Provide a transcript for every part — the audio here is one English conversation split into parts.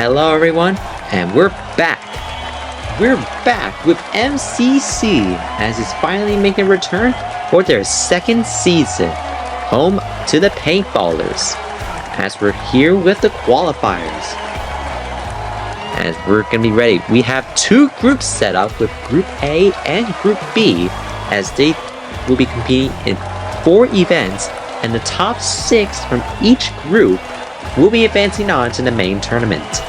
Hello everyone, and we're back. We're back with MCC as it's finally making a return for their second season, home to the Paintballers, as we're here with the Qualifiers. As we're going to be ready, we have two groups set up with Group A and Group B, as they will be competing in 4 events, and the top 6 from each group will be advancing on to the main tournament.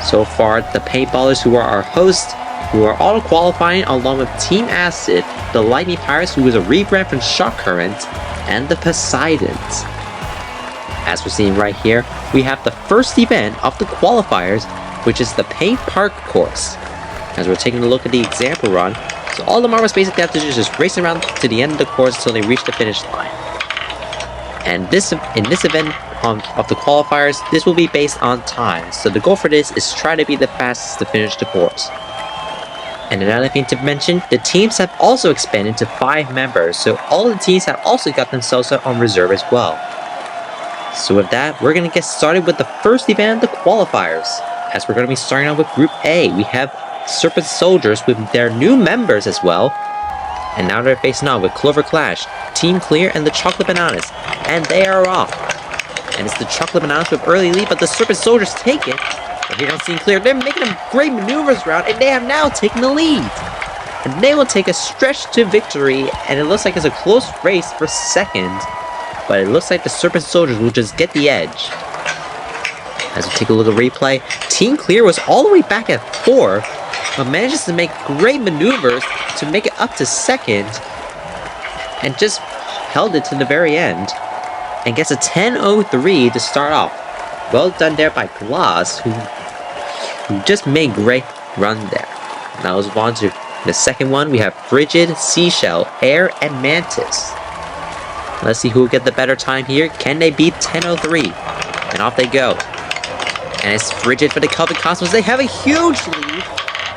So far, the Paintballers, who are our hosts, who are all qualifying along with Team Acid, the Lightning Pirates, who is a rebrand from Shock Current, and the Poseidons. As we're seeing right here, we have the first event of the Qualifiers, which is the Paint Park course. As we're taking a look at the example run, so all the marbles basically have to just race around to the end of the course until they reach the finish line. And in this event of the Qualifiers, this will be based on time, so the goal for this is try to be the fastest to finish the course. And another thing to mention, the teams have also expanded to 5 members, so all the teams have also got themselves on reserve as well. So with that, we're going to get started with the first event of the Qualifiers. As we're going to be starting off with Group A, we have Serpent Soldiers with their new members as well. And now they're facing off with Clover Clash, Team Clear, and the Chocolate Bananas. And they are off. And it's the Chocolate Bananas with early lead, but the Serpent Soldiers take it. But here comes Team Clear. They're making them great maneuvers around, and they have now taken the lead. And they will take a stretch to victory, and it looks like it's a close race for second. But it looks like the Serpent Soldiers will just get the edge. As we take a look at replay, Team Clear was all the way back at 4, but manages to make great maneuvers to make it up to second, and just held it to the very end, and gets a 10:03 to start off. Well done there by Gloss, who just made great run there. Now let's move on to the second one. We have Frigid, Seashell, Air, and Mantis. Let's see who will get the better time here. Can they beat 10:03? And off they go. And it's Frigid for the Kelvin Cosmos. They have a huge lead.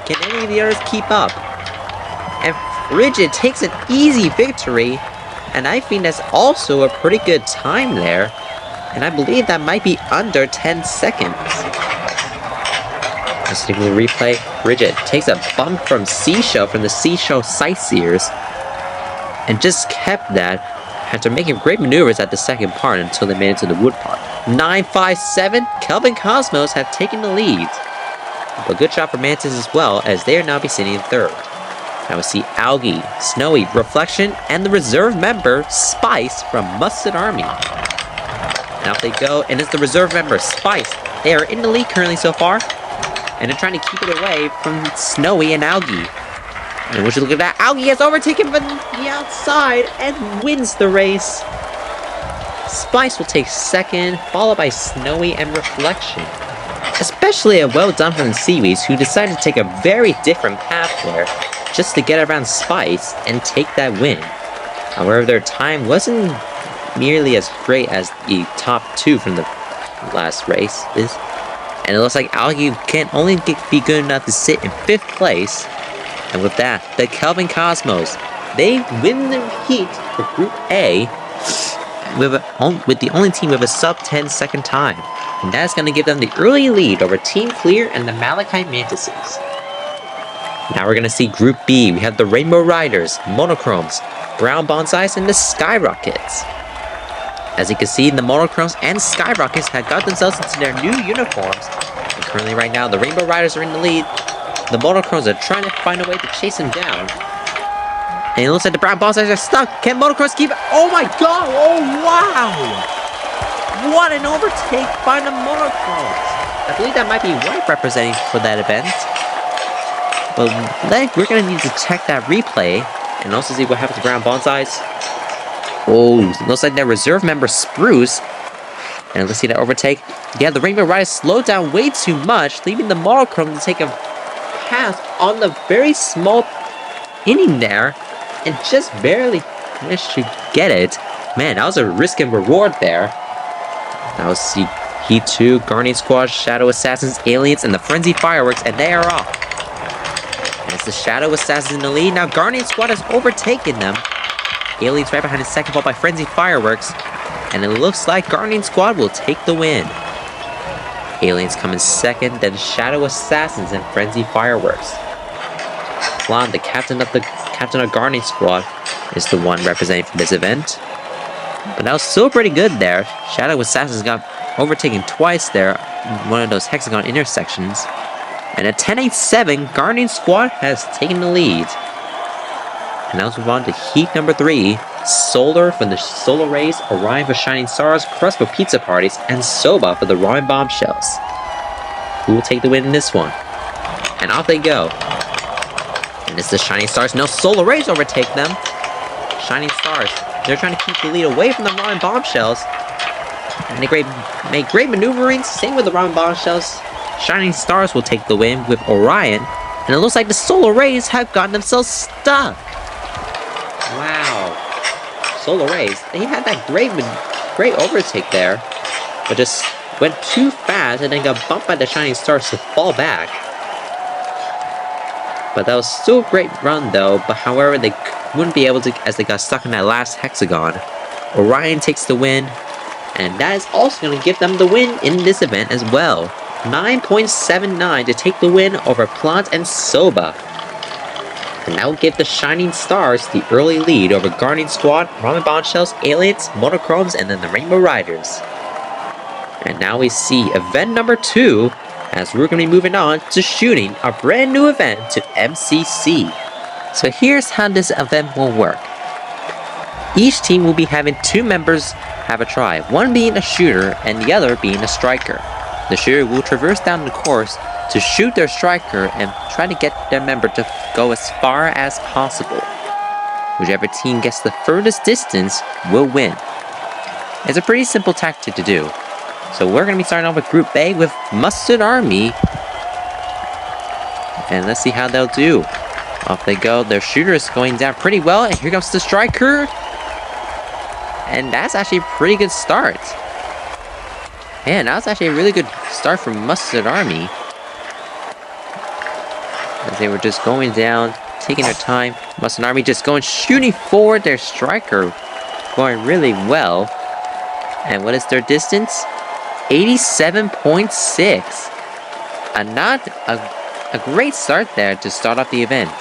Can any of the others keep up? And Frigid takes an easy victory. And I think that's also a pretty good time there. And I believe that might be under 10 seconds. Let's take a replay. Frigid takes a bump from Seashell from the Seashell Sightseers. And just kept that after making great maneuvers at the second part until they made it to the wood part. 9-5-7, Kelvin Cosmos have taken the lead. But good shot for Mantis as well, as they are now be sitting in third. Now we see Algae, Snowy, Reflection, and the reserve member, Spice from Mustard Army. And out they go, and it's the reserve member, Spice. They are in the lead currently so far, and they're trying to keep it away from Snowy and Algae. And would you look at that, Algae has overtaken from the outside and wins the race. Spice will take second, followed by Snowy and Reflection. Especially a well done from the Seaweeds, who decided to take a very different path there, just to get around Spice and take that win. However, their time wasn't nearly as great as the top 2 from the last race is. And it looks like Algae can only be good enough to sit in 5th place. And with that, the Kelvin Cosmos, they win the heat for Group A with the only team with a sub 10 second time. And that's going to give them the early lead over Team Clear and the Malachite Mantises. Now we're going to see Group B. We have the Rainbow Riders, Monochromes, Brown Bonsais, and the Skyrockets. As you can see, the Monochromes and Skyrockets have got themselves into their new uniforms. And currently right now, the Rainbow Riders are in the lead. The Monochromes are trying to find a way to chase them down. And it looks like the Brown Bonsais are stuck. Can Monochromes keep it? Oh my god! Oh wow! What an overtake by the Monochromes! I believe that might be White representing for that event. But we're going to need to check that replay and also see what happens to Brown Bonsais. Oh, looks like their reserve member Spruce. And let's see that overtake. Yeah, the Rainbow Riders slowed down way too much, leaving the Monochrome to take a pass on the very small inning there and just barely managed to get it. Man, that was a risk and reward there. Now let's see Heat 2, Guardian Squad, Shadow Assassins, Aliens, and the Frenzy Fireworks, and they are off. And it's the Shadow Assassins in the lead. Now Guardian Squad has overtaken them. Aliens right behind the second ball by Frenzy Fireworks. And it looks like Guardian Squad will take the win. Aliens come in second, then Shadow Assassins and Frenzy Fireworks. Lon, the captain of Guardian Squad, is the one representing for this event. But that was still pretty good there. Shadow Assassins got overtaken twice there in one of those hexagon intersections. And at 10-8-7, Guardian Squad has taken the lead. And now let's move on to heat number 3. Solar for the Solar Rays, Orion for Shining Stars, Crust for Pizza Parties, and Soba for the Ramen Bombshells. Who will take the win in this one? And off they go. And it's the Shining Stars. No, Solar Rays overtake them. Shining Stars. They're trying to keep the lead away from the Ramen Bombshells. And they make great maneuvering. Same with the Ramen Bombshells. Shining Stars will take the win with Orion. And it looks like the Solar Rays have gotten themselves stuck. Wow. Solar Rays, they had that great overtake there. But just went too fast and then got bumped by the Shining Stars to fall back. But that was still a great run though. But however, they wouldn't be able to as they got stuck in that last hexagon. Orion takes the win. And that is also going to give them the win in this event as well. 9.79 to take the win over Plant and Soba. And that will give the Shining Stars the early lead over Guardian Squad, Ramen Bombshells, Aliens, Monochromes, and then the Rainbow Riders. And now we see event number 2, as we're going to be moving on to shooting our brand new event to MCC. So here's how this event will work. Each team will be having 2 members have a try, one being a shooter and the other being a striker. The shooter will traverse down the course to shoot their striker and try to get their member to go as far as possible. Whichever team gets the furthest distance will win. It's a pretty simple tactic to do. So we're going to be starting off with Group A with Mustard Army. And let's see how they'll do. Off they go. Their shooter is going down pretty well. And here comes the striker. And that's actually a pretty good start. Man, that was actually a really good start from Mustard Army. As they were just going down, taking their time. Mustard Army just going, shooting forward their striker. Going really well. And what is their distance? 87.6. Not a great start there to start off the event.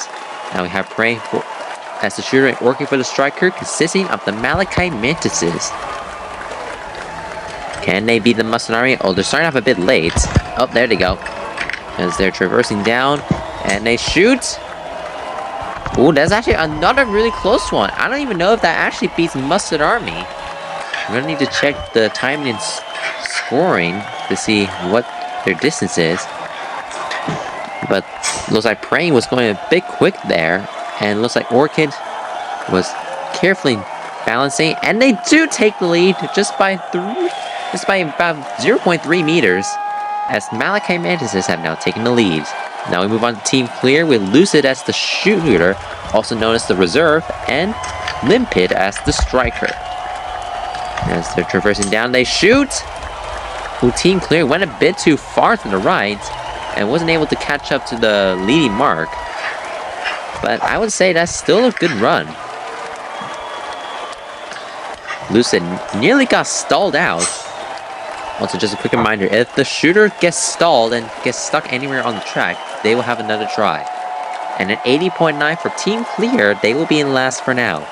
Now we have Prey as the shooter working for the striker, consisting of the Malachite Mantises. Can they beat the Mustard Army? Oh, they're starting off a bit late. Oh, there they go. As they're traversing down. And they shoot. Ooh, that's actually another really close one. I don't even know if that actually beats Mustard Army. I'm gonna need to check the timing and scoring to see what their distance is. But looks like Prey was going a bit quick there. And looks like Orchid was carefully balancing. And they do take the lead just by about 0.3 meters. As Malachite Mantises have now taken the lead. Now we move on to Team Clear with Lucid as the shooter, also known as the reserve, and Limpid as the striker. As they're traversing down, they shoot! Ooh, Team Clear went a bit too far to the right, and wasn't able to catch up to the leading mark. But I would say that's still a good run. Lucid nearly got stalled out. Also, just a quick reminder, if the shooter gets stalled and gets stuck anywhere on the track, they will have another try. And at 80.9 for Team Clear, they will be in last for now.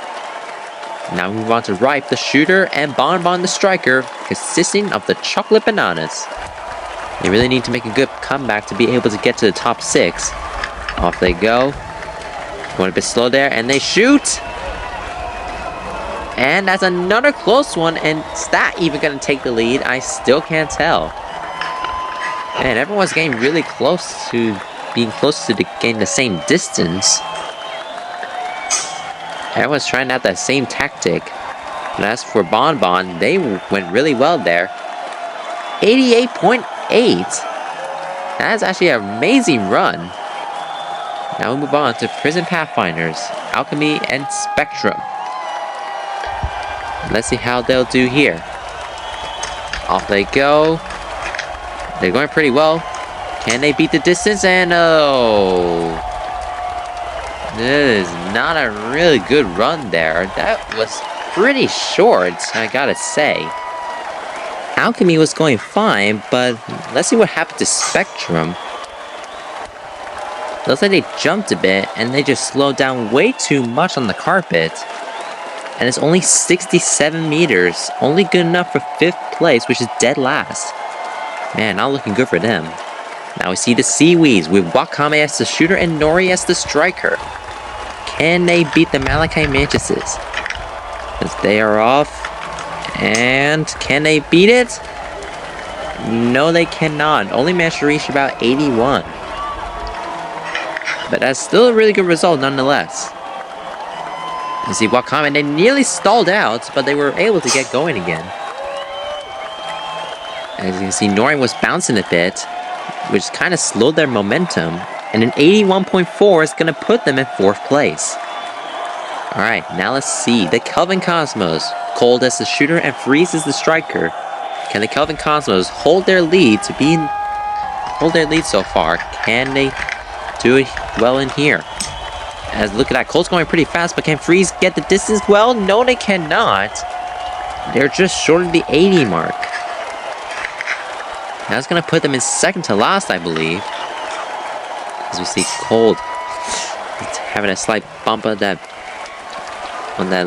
Now we move on to Ripe, the shooter, and Bonbon, the striker, consisting of the chocolate bananas. They really need to make a good comeback to be able to get to the top 6. Off they go. Going a bit slow there, and they shoot! And that's another close one, and is that even going to take the lead? I still can't tell. Man, everyone's getting really close to being close to getting the same distance. Everyone's trying out that same tactic. And as for Bonbon, they went really well there. 88.8. That's actually an amazing run. Now we move on to Prison Pathfinders, Alchemy, and Spectrum. Let's see how they'll do here. Off they go. They're going pretty well. Can they beat the distance? And oh, this is not a really good run there. That was pretty short, I gotta say. Alchemy was going fine, but let's see what happened to Spectrum. Looks like they jumped a bit, and they just slowed down way too much on the carpet. And it's only 67 meters, only good enough for 5th place, which is dead last. Man, not looking good for them. Now we see the Seaweeds with Wakame as the shooter and Nori as the striker. Can they beat the Malachi Mantises? As they are off. And can they beat it? No, they cannot. Only managed to reach about 81. But that's still a really good result nonetheless. You see Wakame, they nearly stalled out, but they were able to get going again. As you can see, Nori was bouncing a bit, which kind of slowed their momentum. And an 81.4 is going to put them in 4th place. Alright, now let's see. The Kelvin Cosmos. Cold as the shooter and Freeze as the striker. Can the Kelvin Cosmos hold their lead so far? Can they do it well in here? As look at that, Cold's going pretty fast, but can Freeze get the distance well? No, they cannot. They're just short of the 80 mark. That's going to put them in 2nd to last, I believe. As we see Cold having a slight bump on that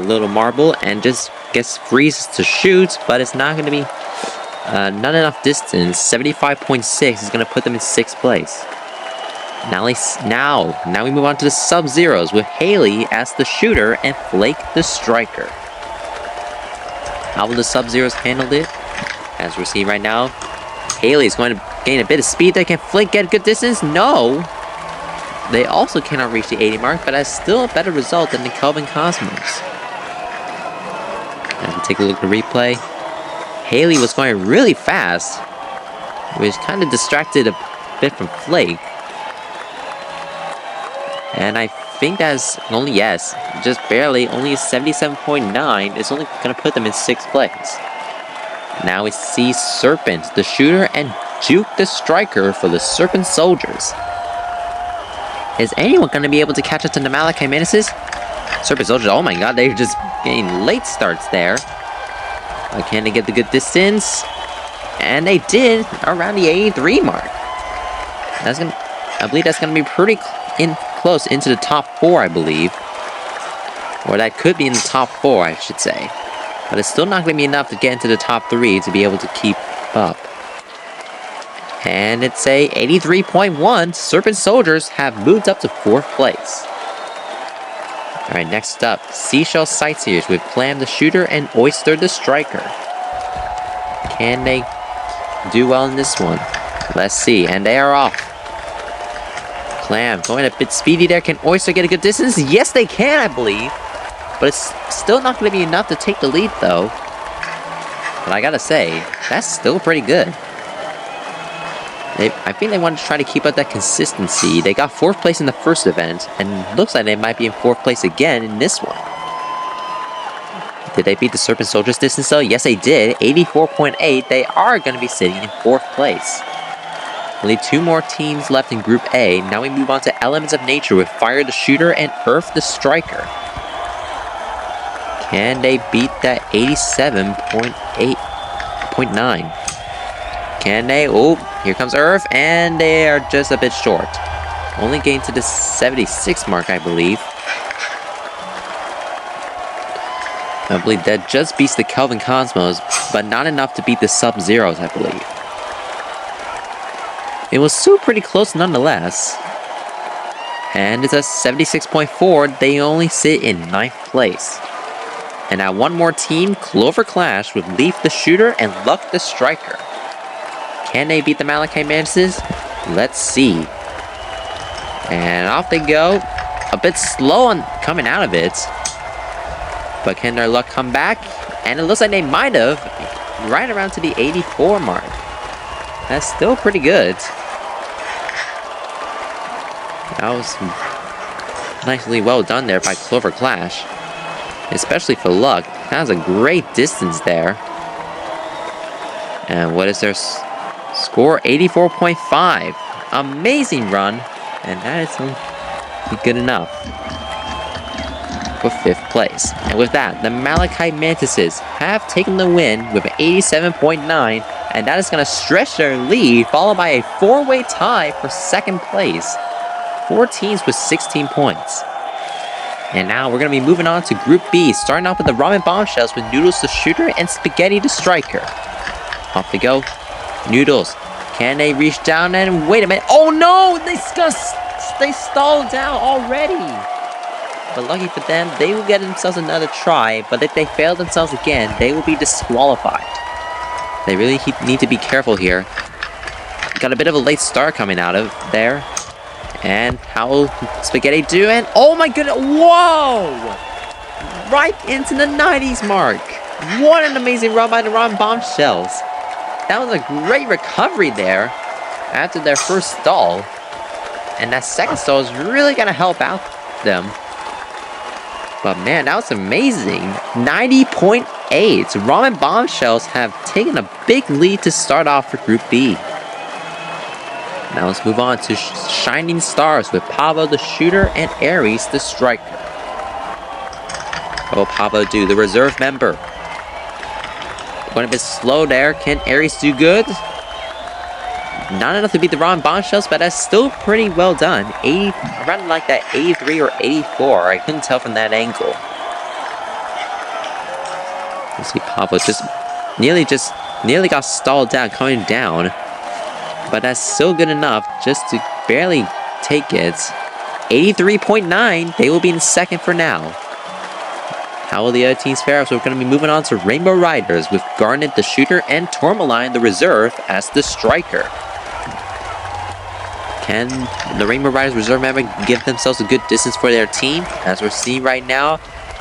little marble, and just gets Freeze to shoot, but it's not going to be not enough distance. 75.6 is going to put them in 6th place. Now we move on to the Sub-Zeros with Haley as the shooter and Flake the striker. How will the Sub-Zeros handle it? As we see right now, Haley is going to gain a bit of speed. Can Flake get a good distance? No. They also cannot reach the 80 mark, but that's still a better result than the Kelvin Cosmos. As we take a look at the replay, Haley was going really fast, which kind of distracted a bit from Flake. And I think that's only, yes, just barely, only a 77.9 is only going to put them in 6th place. Now we see Serpent, the shooter, and Juke, the striker, for the Serpent Soldiers. Is anyone going to be able to catch up to the Malachi Mantises? Serpent Soldiers, oh my god, they're just getting late starts there. Can they get the good distance? And they did, around the 83 mark. I believe that's going to be pretty close into the top 4, I believe. Or that could be in the top 4, I should say. But it's still not going to be enough to get into the top 3 to be able to keep up. And it's a 83.1. Serpent Soldiers have moved up to 4th place. Alright, next up, Seashell Sightseers with Clam the shooter and Oyster the striker. Can they do well in this one? Let's see, and they are off. Clam going a bit speedy there. Can Oyster get a good distance? Yes, they can, I believe. But it's still not going to be enough to take the lead, though. But I gotta say, that's still pretty good. I think they want to try to keep up that consistency. They got 4th place in the first event, and looks like they might be in 4th place again in this one. Did they beat the Serpent Soldiers distance though? Yes, they did. 84.8. They are going to be sitting in 4th place. Only 2 more teams left in Group A. Now we move on to Elements of Nature with Fire the shooter and Earth the striker. Can they beat that 87.9? Can they? Oh, here comes Earth, and they are just a bit short. Only getting to the 76 mark, I believe. I believe that just beats the Kelvin Cosmos, but not enough to beat the Sub-Zeros, I believe. It was still pretty close nonetheless. And it's a 76.4. They only sit in 9th place. And now one more team, Clover Clash, with Leaf the shooter and Luck the striker. Can they beat the Malachi Mantises? Let's see. And off they go. A bit slow on coming out of it. But can their luck come back? And it looks like they might have. Right around to the 84 mark. That's still pretty good. That was nicely well done there by Clover Clash. Especially for luck. That was a great distance there. And what is their score? 84.5. Amazing run. And that is good enough. for 5th place. And with that, the Malachite Mantises have taken the win with an 87.9, and that is going to stretch their lead, followed by a 4-way tie for 2nd place. 4 teams with 16 points. And now we're going to be moving on to Group B, starting off with the Ramen Bombshells with Noodles the Shooter and Spaghetti the Striker. Off they go. Noodles. Can they reach down and wait a minute? Oh no! They stalled down already! But lucky for them, they will get themselves another try, but if they fail themselves again, they will be disqualified. They really need to be careful here. Got a bit of a late start coming out of there. And how will Spaghetti do? And oh my goodness, whoa! Right into the 90s mark. What an amazing run by the Ramen Bombshells. That was a great recovery there after their first stall. And that second stall is really going to help out them. But man, that was amazing. 90.8. Ramen Bombshells have taken a big lead to start off for Group B. Now let's move on to Shining Stars with Pablo the Shooter and Aries the Striker. What will Pablo do? The reserve member. Went a bit slow there. Can Aries do good? Not enough to beat the Ramen Bombshells, but that's still pretty well done. Around like that 83 or 84. I couldn't tell from that angle. Let's see, Pablo nearly got stalled down, coming down. But that's still good enough just to barely take it. 83.9. They will be in 2nd for now. How will the other teams fare? So we're going to be moving on to Rainbow Riders with Garnet the Shooter and Tourmaline the Reserve as the Striker. Can the Rainbow Riders Reserve member give themselves a good distance for their team? As we're seeing right now,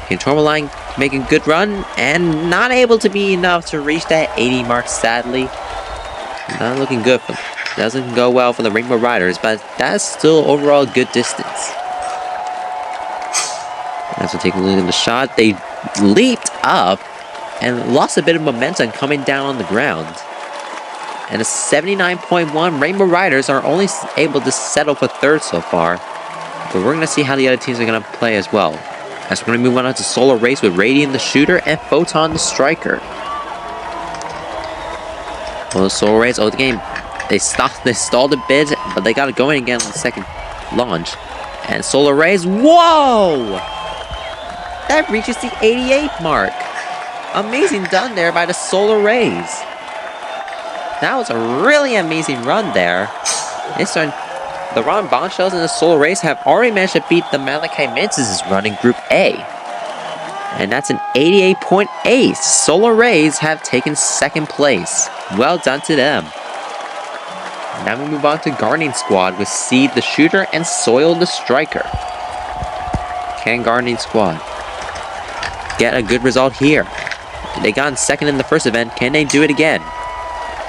can Tourmaline make a good run? And not able to be enough to reach that 80 mark, sadly. Not looking good for them. Doesn't go well for the Rainbow Riders, but that's still overall a good distance. As we take a look at the shot, they leaped up and lost a bit of momentum coming down on the ground. And a 79.1 Rainbow Riders are only able to settle for 3rd so far. But we're going to see how the other teams are going to play as well. As we're going to move on to Solar Race with Radiant the Shooter and Photon the Striker. Well, the Solar Race, the game, they stalled a bit, but they got it going again on the 2nd launch. And Solar Rays, whoa! That reaches the 88 mark. Amazing done there by the Solar Rays. That was a really amazing run there. The Ramen Bombshells and the Solar Rays have already managed to beat the Malachite Mantises run in Group A. And that's an 88.8. Solar Rays have taken 2nd place. Well done to them. Now we move on to Gardening Squad with Seed the Shooter and Soil the Striker. Can Gardening Squad get a good result here? They got in 2nd in the first event. Can they do it again?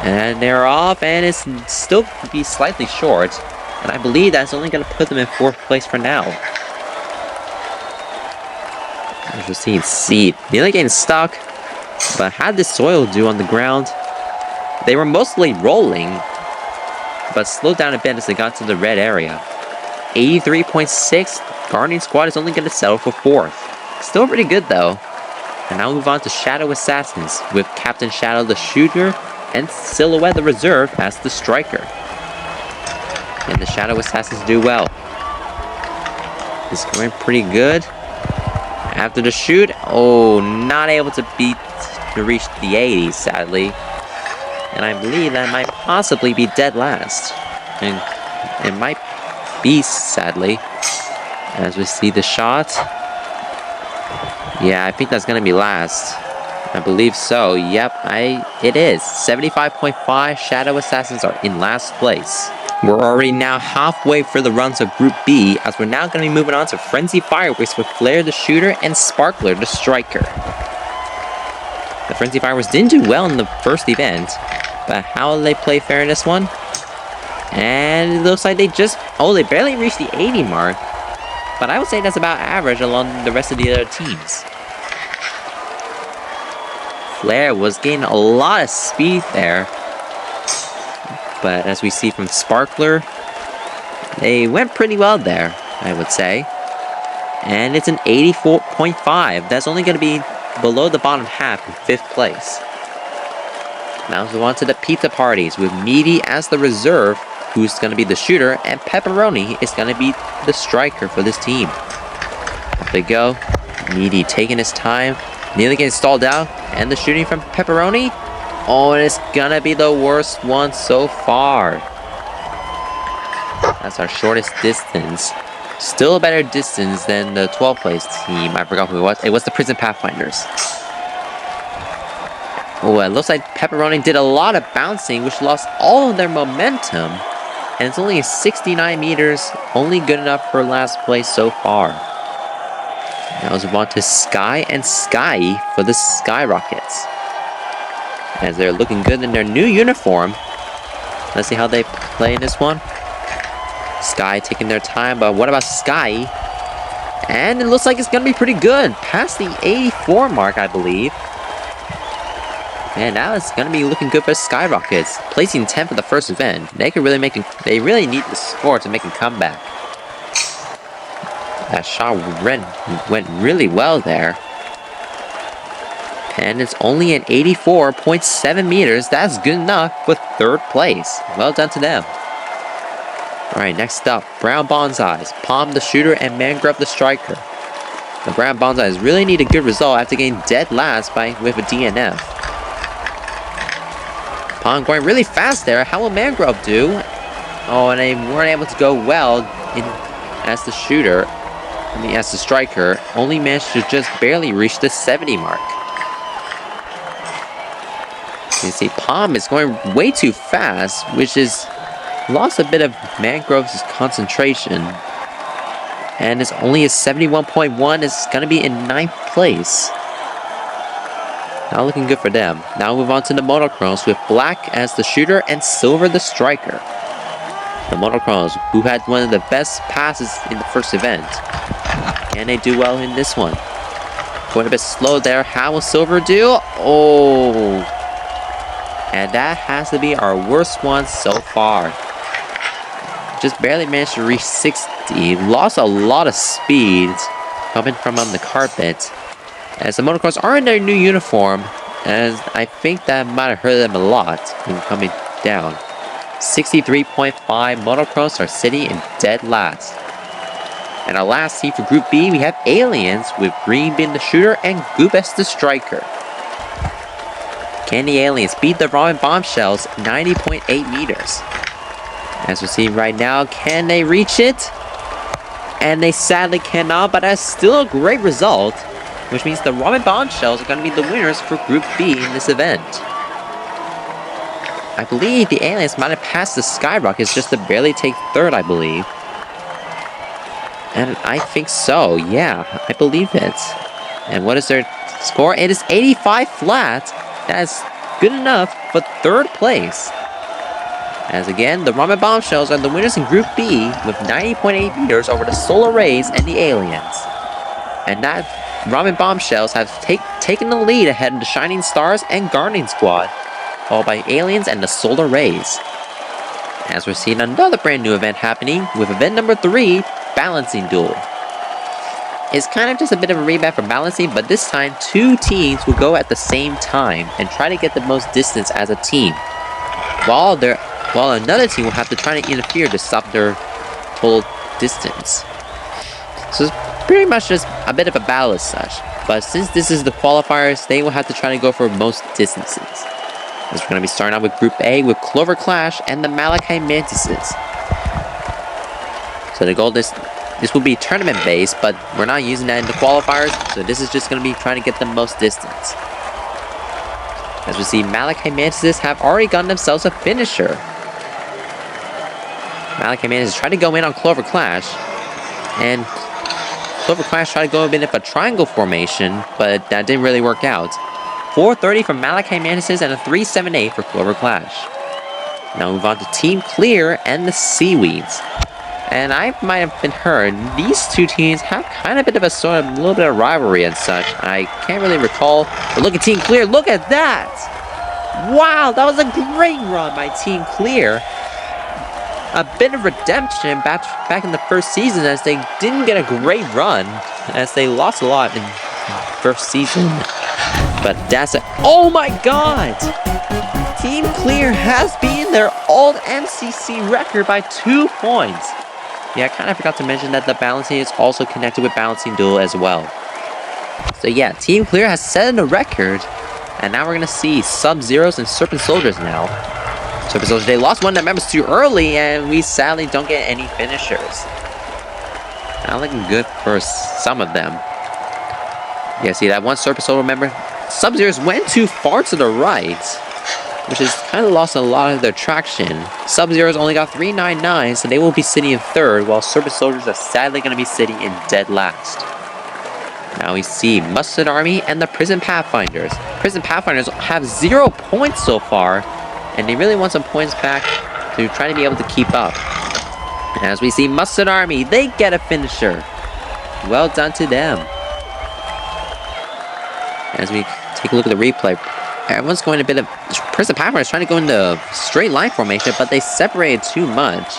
And they're off, and it's still be slightly short. And I believe that's only going to put them in 4th place for now. As we're seeing Seed nearly getting stuck, but how did Soil do on the ground? They were mostly rolling, but slowed down a bit as they got to the red area. 83.6. Gardening Squad is only going to settle for 4th. Still pretty good though. And now we'll move on to Shadow Assassins with Captain Shadow the Shooter and Silhouette the Reserve as the Striker. And the Shadow Assassins do well. It's going pretty good. After the shoot, not able to reach the 80s, sadly. And I believe that might possibly be dead last. And it might be, sadly. As we see the shot. Yeah, I think that's going to be last. I believe so. Yep, it is. 75.5 Shadow Assassins are in last place. We're already now halfway for the runs of Group B, as we're now going to be moving on to Frenzy Fireworks with Flare the Shooter and Sparkler the Striker. The Frenzy Fireworks didn't do well in the first event, but how will they play fair in this one? And it looks like they barely reached the 80 mark, but I would say that's about average along the rest of the other teams. Flare was gaining a lot of speed there. But as we see from Sparkler, they went pretty well there, I would say. And it's an 84.5. That's only going to be below the bottom half in 5th place. Now we on to the pizza parties with Meaty as the reserve, who's going to be the shooter, and Pepperoni is going to be the striker for this team. Off they go. Meaty taking his time, nearly getting stalled out, and the shooting from Pepperoni. Oh, and it's going to be the worst one so far. That's our shortest distance. Still a better distance than the 12th place team. I forgot who it was. It was the Prison Pathfinders. Oh, it looks like Pepperoni did a lot of bouncing, which lost all of their momentum. And it's only 69 meters, only good enough for last place so far. Now let's move on to Sky and Sky for the Skyrockets. As they're looking good in their new uniform. Let's see how they play in this one. Sky taking their time, but what about Sky? And it looks like it's going to be pretty good. Past the 84 mark, I believe. And now it's going to be looking good for Skyrockets. Placing 10th for the first event. They really need the score to make a comeback. That shot went really well there. And it's only an 84.7 meters. That's good enough for 3rd place. Well done to them. Alright, next up, Brown Bonsais, Palm the shooter, and Mangrove the striker. The Brown Bonsais really need a good result after getting dead last with a DNF. Palm going really fast there. How will Mangrove do? Oh, and they weren't able to go well as the shooter. As the striker, only managed to just barely reach the 70 mark. You see, Palm is going way too fast, which is lost a bit of Mangrove's concentration. And it's only a 71.1. It's going to be in 9th place. Not looking good for them. Now we'll move on to the Monochromes with Black as the shooter and Silver the striker. The Monochromes, who had one of the best passes in the first event. Can they do well in this one? Going a bit slow there. How will Silver do? Oh. And that has to be our worst one so far. Just barely managed to reach 60. Lost a lot of speed coming from on the carpet. As the Monochromes are in their new uniform, as I think that might have hurt them a lot in coming down. 63.5 Monochromes are sitting in dead last. And our last team for Group B, we have Aliens with Green being the shooter and Goobest the striker. Can the Aliens beat the Ramen Bombshells 90.8 meters? As we're seeing right now, can they reach it? And they sadly cannot, but that's still a great result. Which means the Ramen Bombshells are going to be the winners for Group B in this event. I believe the Aliens might have passed the Skyrockets just to barely take 3rd, I believe. And I think so, yeah, I believe it. And what is their score? It is 85 flat. That's good enough for 3rd place. As again, the Ramen Bombshells are the winners in Group B with 90.8 meters over the Solar Rays and the Aliens. And that Ramen Bombshells have taken the lead ahead of the Shining Stars and Guardian Squad, followed by Aliens and the Solar Rays. As we're seeing another brand new event happening with event number 3, Balancing Duel. It's kind of just a bit of a revamp for balancing, but this time 2 teams will go at the same time and try to get the most distance as a team, while another team will have to try to interfere to stop their total distance. So it's pretty much just a bit of a battle as such, but since this is the qualifiers, they will have to try to go for most distances. As we're going to be starting out with Group A with Clover Clash and the Malachi Mantises. So the goal is this will be tournament based, but we're not using that in the qualifiers, so this is just going to be trying to get the most distance. As we see, Malachi Mantises have already gotten themselves a finisher. Malachi Mantises tried to go in on Clover Clash, and Clover Clash tried to go in a triangle formation, but that didn't really work out. 430 for Malachi Mantises and a 378 for Clover Clash. Now move on to Team Clear and the Seaweeds. And I might have been heard, these two teams have kind of a bit of a little bit of rivalry and such. I can't really recall. But look at Team Clear, look at that! Wow, that was a great run by Team Clear. A bit of redemption back in the first season as they didn't get a great run. as they lost a lot in first season. But that's it. Oh my god! Team Clear has beaten their old MCC record by 2 points. Yeah, I kind of forgot to mention that the balancing is also connected with balancing duel as well. So yeah, Team Clear has set a record. And now we're going to see Sub-Zeros and Serpent Soldiers now. Serpent Soldiers, they lost one of their members too early, and we sadly don't get any finishers. Not looking good for some of them. Yeah, see that one Serpent Soldier member? Sub-Zeros went too far to the right, which has kind of lost a lot of their traction. Sub-Zeros only got 399, so they will be sitting in third, while Serpent Soldiers are sadly going to be sitting in dead last. Now we see Mustard Army and the Prison Pathfinders. Prison Pathfinders have 0 points so far, and they really want some points back to try to be able to keep up. And as we see Mustard Army, they get a finisher. Well done to them. As we take a look at the replay, everyone's going a bit of... Prison Pathfinders trying to go into straight line formation, but they separated too much.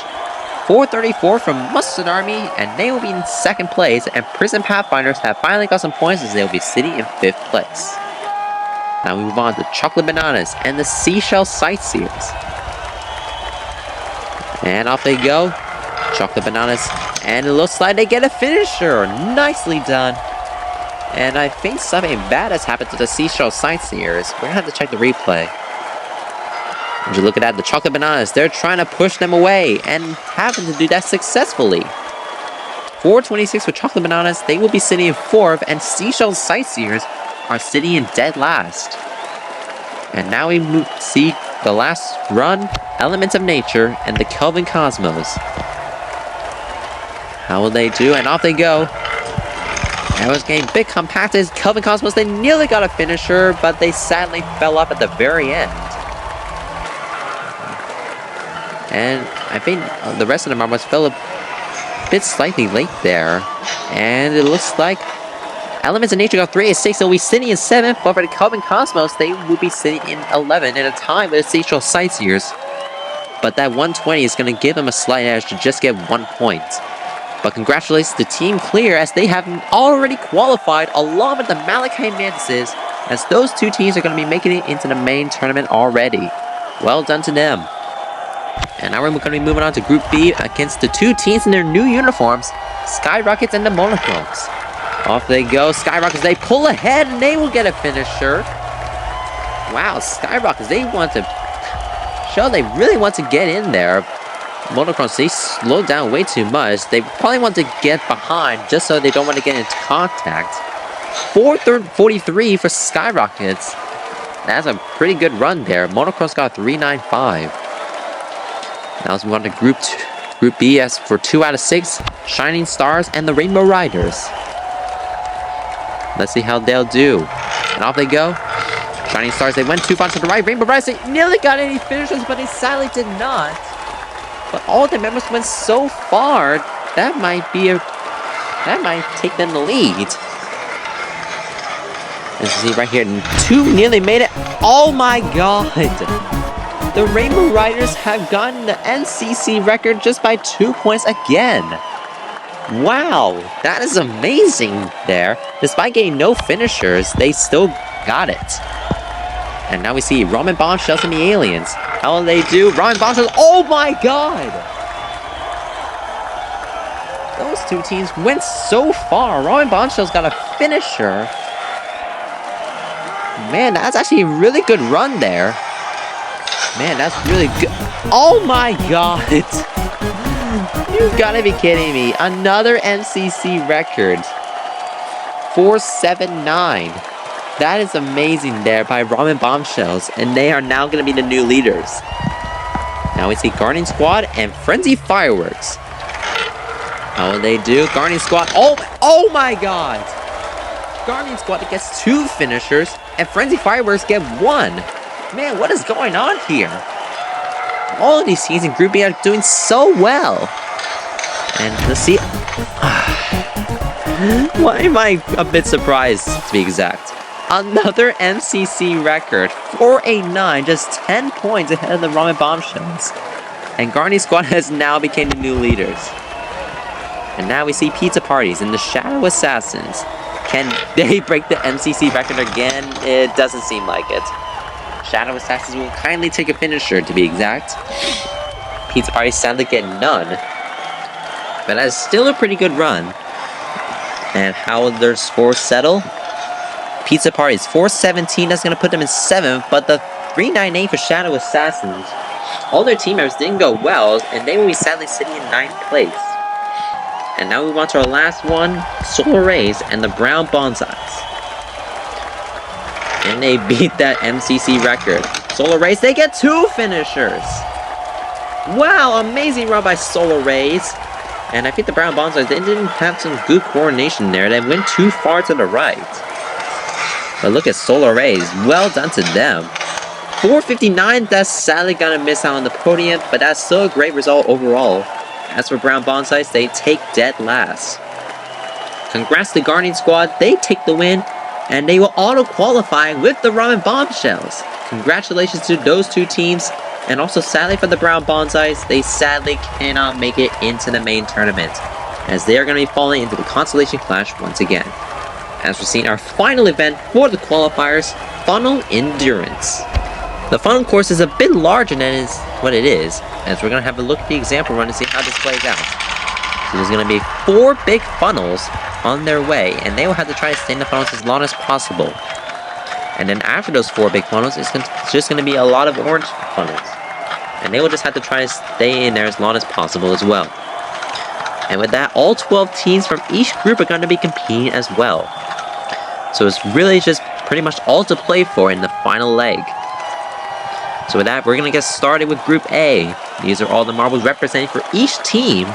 434 from Mustard Army, and they will be in second place, and Prison Pathfinders have finally got some points as they will be sitting in 5th place. Now we move on to Chocolate Bananas and the Seashell Sightseers. And off they go. Chocolate Bananas, and it looks like they get a finisher. Nicely done. And I think something bad has happened to the Seashell Sightseers. We're gonna have to check the replay. As you look at that, the Chocolate Bananas, they're trying to push them away and happen to do that successfully. 426 for Chocolate Bananas, they will be sitting in 4th, and Seashell Sightseers are sitting in dead last. And now we see the last run, Elements of Nature, and the Kelvin Cosmos. How will they do? And off they go. Everyone's getting big compacted. Kelvin Cosmos, they nearly got a finisher, but they sadly fell off at the very end. And I think the rest of the marbles fell a bit slightly late there. And it looks like Elements of Nature got 3 and 6. They'll be sitting in 7th, but for the Kelvin Cosmos, they will be sitting in 11 at a time with the Seashell Sightseers. But that 120 is going to give them a slight edge to just get 1 point. But congratulations to Team Clear, as they have already qualified along with the Malachite Mantises, as those 2 teams are going to be making it into the main tournament already. Well done to them. And now we're going to be moving on to Group B against the 2 teams in their new uniforms, Skyrockets and the Monochromes. Off they go, Skyrockets, they pull ahead and they will get a finisher. Wow, Skyrockets, they want to show they really want to get in there. Monochromes, they slowed down way too much. They probably want to get behind just so they don't want to get into contact. 443 for Skyrockets. That's a pretty good run there. Monochromes got 395. Now let's move on to Group B as for 2 out of 6, Shining Stars and the Rainbow Riders. Let's see how they'll do. And off they go. Shining Stars, they went too far to the right. Rainbow Riders, they nearly got any finishers, but they sadly did not. But all the members went so far, that might take them the lead. As you see right here, 2 nearly made it. Oh my god! The Rainbow Riders have gotten the MCC record just by 2 points again. Wow, that is amazing there. Despite getting no finishers, they still got it. And now we see Ramen Bombshells and the Aliens. How will they do? Ramen Bombshells, oh my god! Those 2 teams went so far. Ramen Bombshells got a finisher. Man, that's actually a really good run there. Man, that's really good. Oh my god! You've got to be kidding me. Another MCC record. 479. That is amazing there by Ramen Bombshells, and they are now going to be the new leaders. Now we see Guardian Squad and Frenzy Fireworks. How will they do? Guardian Squad. Oh my god! Guardian Squad gets 2 finishers, and Frenzy Fireworks get 1. Man, what is going on here? All of these teams in Group B are doing so well. And let's see. Why am I a bit surprised, to be exact? Another MCC record. 489, just 10 points ahead of the Ramen Bombshells. And Guardian Squad has now become the new leaders. And now we see Pizza Parties and the Shadow Assassins. Can they break the MCC record again? It doesn't seem like it. Shadow Assassins will kindly take a finisher, to be exact. Pizza Parties sadly get none. But that's still a pretty good run. And how will their scores settle? Pizza Parties 417, that's going to put them in 7th. But the 398 for Shadow Assassins, all their team members didn't go well, and they will be sadly sitting in 9th place. And now we move on to our last one, Solar Rays and the Brown Bonsais. And they beat that MCC record. Solar Rays, they get 2 finishers! Wow, amazing run by Solar Rays. And I think the Brown Bonsais, they didn't have some good coordination there. They went too far to the right. But look at Solar Rays, well done to them. 459, that's sadly gonna miss out on the podium, but that's still a great result overall. As for Brown Bonsais, they take dead last. Congrats to Guardian Squad, they take the win, and they will auto-qualify with the Ramen Bombshells. Congratulations to those 2 teams, and also sadly for the Brown Bonsais, they sadly cannot make it into the main tournament, as they are going to be falling into the Constellation Clash once again. As we're seeing our final event for the qualifiers, Funnel Endurance. The funnel course is a bit larger than what it is, as we're going to have a look at the example run and see how this plays out. So there's going to be 4 big funnels on their way, and they will have to try to stay in the funnels as long as possible. And then after those 4 big funnels, it's just going to be a lot of orange funnels. And they will just have to try to stay in there as long as possible as well. And with that, all 12 teams from each group are going to be competing as well. So it's really just pretty much all to play for in the final leg. So with that, we're going to get started with Group A. These are all the marbles representing for each team.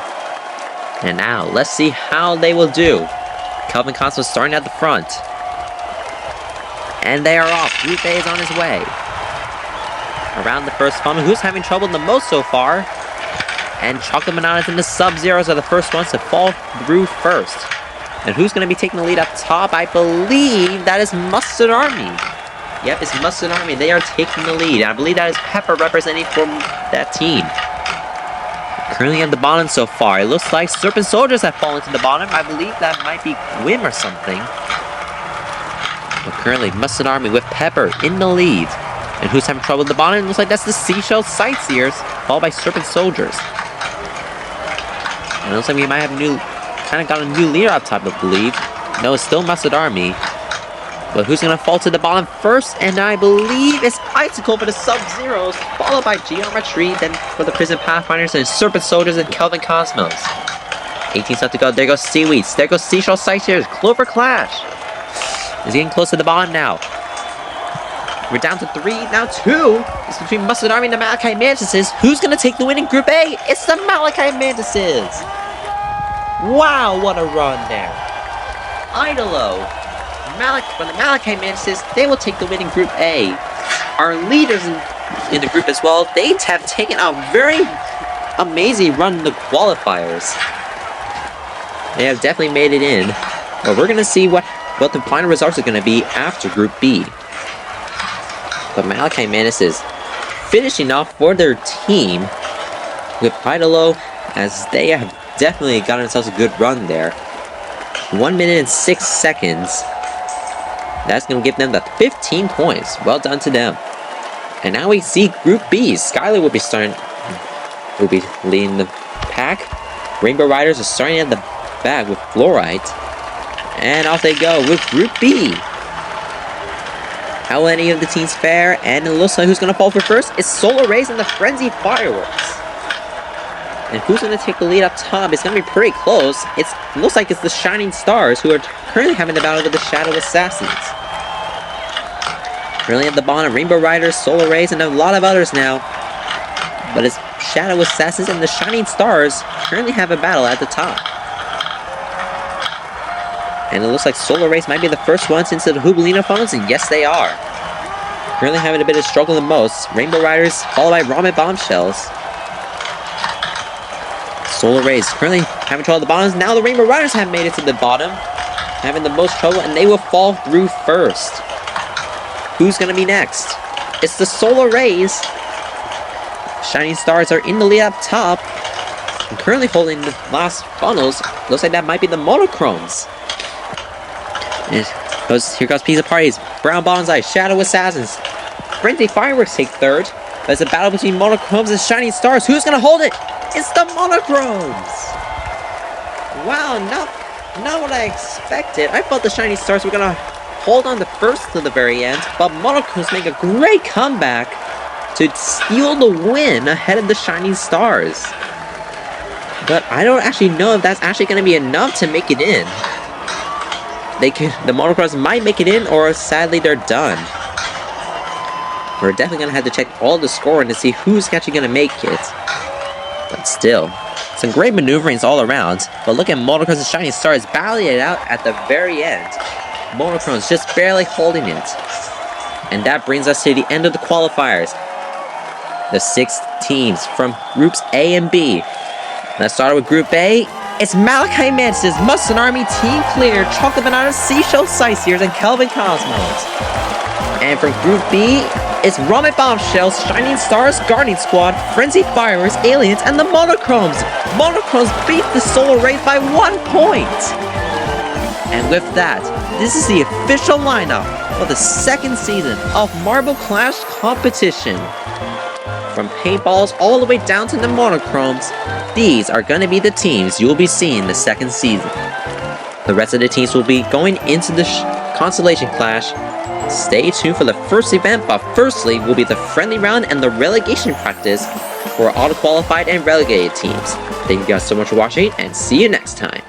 And now, let's see how they will do. Kelvin Cosmo starting at the front. And they are off. Group A is on his way. Around the first funnel, who's having trouble the most so far? And Chocolate Bananas and the Sub-Zeros are the first ones to fall through first. And who's going to be taking the lead up top? I believe that is Mustard Army. Yep, it's Mustard Army. They are taking the lead. I believe that is Pepper representing for that team. Currently at the bottom so far, it looks like Serpent Soldiers have fallen to the bottom. I believe that might be Gwim or something. But currently, Mustard Army with Pepper in the lead. And who's having trouble at the bottom? It looks like that's the Seashell Sightseers, followed by Serpent Soldiers. And it looks like we might have got a new leader up top, I believe. No, it's still Mustard Army. But who's going to fall to the bottom first? And I believe it's Icicle for the Sub-Zeros, followed by Geometry, then for the Prison Pathfinders, and Serpent Soldiers and Kelvin Cosmos. 18 left to go. There goes Seaweeds. There goes Seashell Sightseers. Clover Clash is getting close to the bottom now. We're down to 3, now 2. It's between Mustard Army and the Malachi Mantises. Who's going to take the win in Group A? It's the Malachi Mantises. Wow, what a run there. Idolo. From the Malachi Mantises, they will take the win in Group A. Our leaders in the group as well, they have taken a very amazing run in the qualifiers. They have definitely made it in. But we're going to see what the final results are going to be after Group B. The Malachi Mantises finishing off for their team with Idolo, as they have definitely gotten themselves a good run there. 1 minute and 6 seconds. That's going to give them the 15 points. Well done to them. And now we see Group B. Skylar will be leading the pack. Rainbow Riders are starting at the back with Fluorite. And off they go with Group B. How will any of the teams fare? And it looks like who's going to fall for first? It's Solar Rays and the Frenzy Fireworks. And who's going to take the lead up top? It's going to be pretty close. It looks like it's the Shining Stars who are currently having the battle with the Shadow Assassins. Currently at the bottom, Rainbow Riders, Solar Rays, and a lot of others now. But it's Shadow Assassins and the Shining Stars currently have a battle at the top. And it looks like Solar Rays might be the first ones into the Hoobalino funnels, and yes they are. Currently having a bit of struggle the most. Rainbow Riders followed by Ramen Bombshells. Solar Rays currently having trouble at the bottom. Now the Rainbow Riders have made it to the bottom, having the most trouble, and they will fall through first. Who's going to be next? It's the Solar Rays. Shining Stars are in the lead up top. And currently holding the last funnels, looks like that might be the Monochromes. And here goes Pizza Parties, Brown Bottoms Eye, Shadow Assassins. Frenzy Fireworks take third. But it's a battle between Monochromes and Shining Stars. Who's gonna hold it? It's the Monochromes! Wow, not what I expected. I thought the Shining Stars were gonna hold on to first to the very end, but Monochromes make a great comeback to steal the win ahead of the Shining Stars. But I don't actually know if that's actually gonna be enough to make it in. The Monochromes might make it in, or sadly they're done. We're definitely gonna have to check all the scoring to see who's actually gonna make it. But still, some great maneuverings all around. But look at Monochromes and Shining Stars battling it out at the very end. Monochromes just barely holding it. And that brings us to the end of the qualifiers. The 6 teams from groups A and B. Let's start with Group A. It's Malachi Mantis, Mustang Army, Team Clear, Chocolate Banana, Seashell Sightseers, and Kelvin Cosmos. And from Group B, it's Ramen Bombshells, Shining Stars, Guardian Squad, Frenzy Fireworks, Aliens, and the Monochromes. Monochromes beat the Solar Raid by 1 point. And with that, this is the official lineup for the 2nd season of Marble Clash Competition. From Paintballers all the way down to the Monochromes, these are going to be the teams you will be seeing the 2nd season. The rest of the teams will be going into the Constellation Clash. Stay tuned for the first event, but firstly will be the friendly round and the relegation practice for auto-qualified and relegated teams. Thank you guys so much for watching, and see you next time.